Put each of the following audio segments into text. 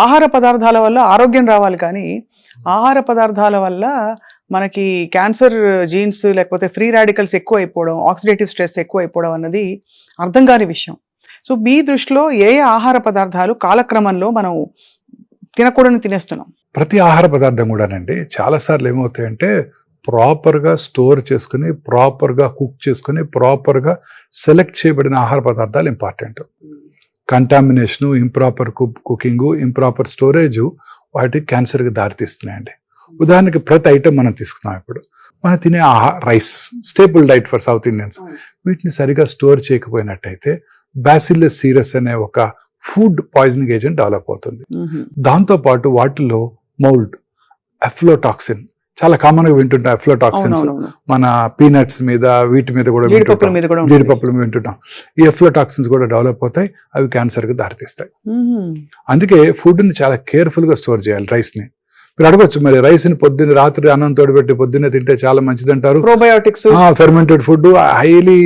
ఆహార పదార్థాల వల్ల ఆరోగ్యం రావాలి కానీ ఆహార పదార్థాల వల్ల మనకి క్యాన్సర్ జీన్స్ లేకపోతే ఫ్రీ రాడికల్స్ ఎక్కువ అయిపోవడం, ఆక్సిడేటివ్ స్ట్రెస్ ఎక్కువ అయిపోవడం అన్నది అర్థం కాని విషయం. సో మీ దృష్టిలో ఏ ఆహార పదార్థాలు కాలక్రమంలో మనం తినకూడని తినేస్తున్నాం? ప్రతి ఆహార పదార్థం కూడానండి చాలాసార్లు ఏమవుతాయంటే ప్రాపర్గా స్టోర్ చేసుకుని, ప్రాపర్గా కుక్ చేసుకుని, ప్రాపర్గా సెలెక్ట్ చేయబడిన ఆహార పదార్థాలు important. Contamination, improper cooking, improper storage వాటికి క్యాన్సర్కి దారితీస్తున్నాయండి. ఉదాహరణకి ప్రతి ఐటమ్ మనం తీసుకున్నాం. ఇప్పుడు మనం తినే rice staple diet for south Indians. వీటిని సరిగా స్టోర్ చేయకపోయినట్టయితే బ్యాసిల్లస్ సీరస్ అనే ఒక ఫుడ్ పాయిజనింగ్ ఏజెంట్ డెవలప్ అవుతుంది. దాంతోపాటు వాటిలో మౌల్డ్, అఫ్లోటాక్సిన్ చాలా కామన్ గా వింటుంటాం. అఫ్లోటాక్సిన్స్ మన పీనట్స్ మీద వీటి మీద కూడా జీడిపప్పుల మీద వింటుంటాం. ఈ అఫ్లోటాక్సిన్స్ కూడా డెవలప్ అవుతాయి, అవి క్యాన్సర్ కి దారితీస్తాయి. అందుకే ఫుడ్ ని చాలా కేర్ఫుల్ గా స్టోర్ చేయాలి. రైస్ ని మీరు అడగచ్చు, మరి రైస్ ని పొద్దున్న రాత్రి అన్నం తోడిపెట్టి పొద్దున్నే తింటే చాలా మంచిది అంటారు. Probiotics, fermented food highly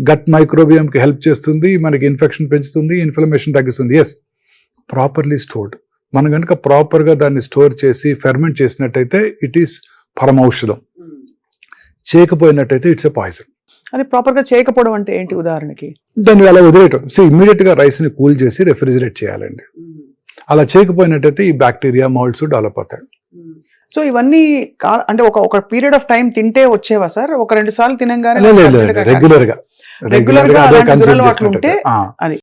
gut microbiome కి హెల్ప్ చేస్తుంది, మనకి ఇన్ఫెక్షన్ పెంచుతుంది, ఇన్ఫ్లమేషన్ తగ్గిస్తుంది. Yes, properly stored. మనం కనుక ప్రాపర్ గా దాన్ని స్టోర్ చేసి ఫెర్మెంట్ చేసినట్టయితే ఇట్ ఈస్ పరమౌషధం. చేయకపోయినట్టయితే ఇట్స్ ఎ పాయిజన్. అది ప్రాపర్ గా చేయకపోవడం అంటే ఏంటి? ఉదాహరణకి దాన్ని అలా వదిలేయటం. సో ఇమ్మీడియట్ గా రైస్ ని కూల్ చేసి రెఫ్రిజిరేట్ చేయాలండి. అలా చేయకపోయినట్టయితే ఈ బ్యాక్టీరియా, మౌల్డ్స్ డెవలప్ అవుతాయి. సో ఇవన్నీ అంటే ఒక పీరియడ్ ఆఫ్ టైం తింటే వచ్చేవా సార్? ఒక 2 సార్లు తినంగానే రెగ్యులర్ గా అదే కన్సల్ట్ చేస్తుంటే అది